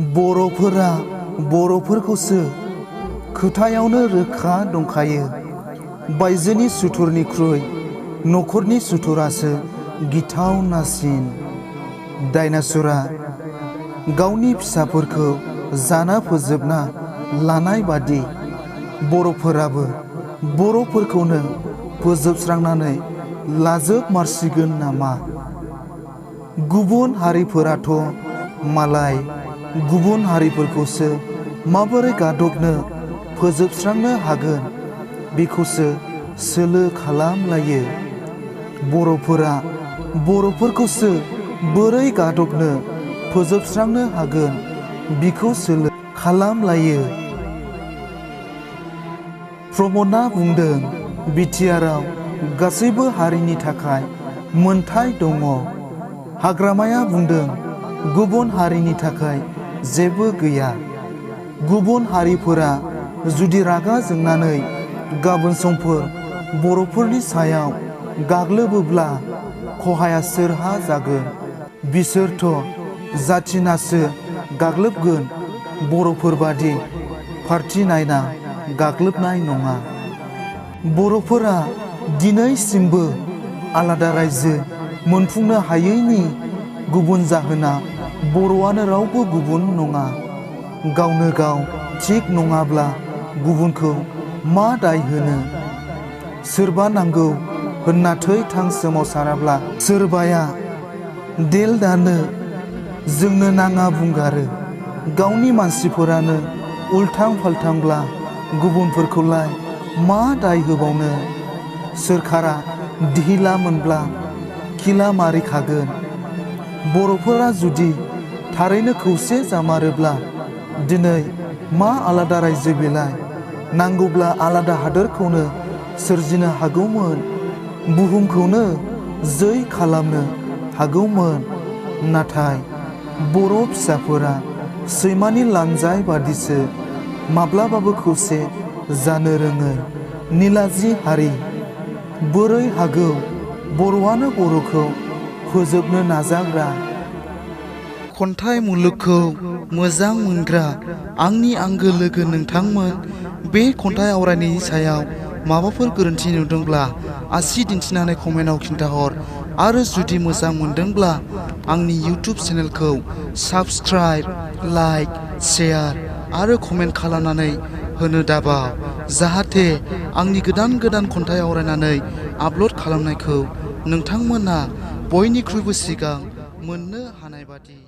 बर'फोरा बर'फोरखौसो खोथायावनो रोखा दंखायो। बायजोनि सुथुरनिख्रुइ न'खरनि सुथुरासो गिथावनासिन। डायनासुरा गावनि फिसाफोरखौ जाना फोजोबना लानाय बादि बर'फोराबो बर'फोरखौनो फोजोबस्रांनानै लाजोबमारसिगोन नामा? गुबुन हारिफोराथ' मालाय गुबुन हारिफोरखौसो माबोरै गादबनो फोजोबस्रांनो हागोन बेखौसो सोलो खालामलायो। बर'फोरा बर'फोरखौसो बोरै गादबनो फोजोबस्रांनो हागोन बिखौ सोलो खालामलायो। प्रमदआ बुंदों, बिटिआरआव गासैबो हारिनि थाखाय मोनथाय दङ। हाग्रामाया बुंदों, गुबुन हारिनि थाखाय जेबो गैया। गुबुन हारिफोरा जुदि रागा जोंनानै गाबोन समफोर बर'फोरनि सायाव गाग्लोबोब्ला खहाया सोरहा जागोन? बिसोरथ' जाथिनासो गाग्लोबगोन, बर'फोरबादि पार्टी नायना गाग्लोबनाय नङा। बर'फोरा दिनैसिमबो आलादा रायजो मोनफुंनो हायैनि गुबुन जाहोना बर'आनो रावबो गुबुन नङा। गावनो गाव थिग नङाब्ला गुबुनखौ मा दाय होनो? सोरबा नांगौ होनना थै-थां सोमावसाराब्ला सोरबाया देल दानो जोंनो नाङा बुंगारो। गावनि मानसिफोरानो उल्थां फाल्थांब्ला गुबुनफोरखौलाय मा दाय होबावनो? सोरखारा ढिला मोनब्ला खिला मारिखागोन। बर'फोरा जुदि थारैनो खौसे जामारोब्ला दिनै मा आलादा रायजो बेलाय? नांगौब्ला आलादा हादोरखौनो सोरजिनो हागौमोन, बुहुमखौनो जै खालामनो हागौमोन। नाथाय बर' फिसाफोरा सैमानि लानजाय बादिसो माब्लाबाबो खौसे जानो रोङै निलाजि हारि। बोरै हागौ बर'आनो बर'खौ फोजोबनो नाजाग्रा? खन्थाइ मुलुगखौ मोजां मोनग्रा आंनि आंगो लोगो नोंथांमोन, बे खन्थाइ आवरायनायनि सायाव माबाफोर गोरोन्थि नुदोंब्ला आसि दिन्थिनानै कमेन्टआव खिन्थाहर। आरो जुदि मोजां मोनदोंब्ला आंनि इउटिउब चेनेलखौ साबस्क्राइब, लाइक, शेयार आरो कमेन्ट खालामनानै होनो दाबाव, जाहाथे आंनि गोदान गोदान खन्थाइ आवरायनानै आपल'ड खालामनायखौ नोंथांमोना बयनिख्रुइबो सिगां मोननो हानाय बादि।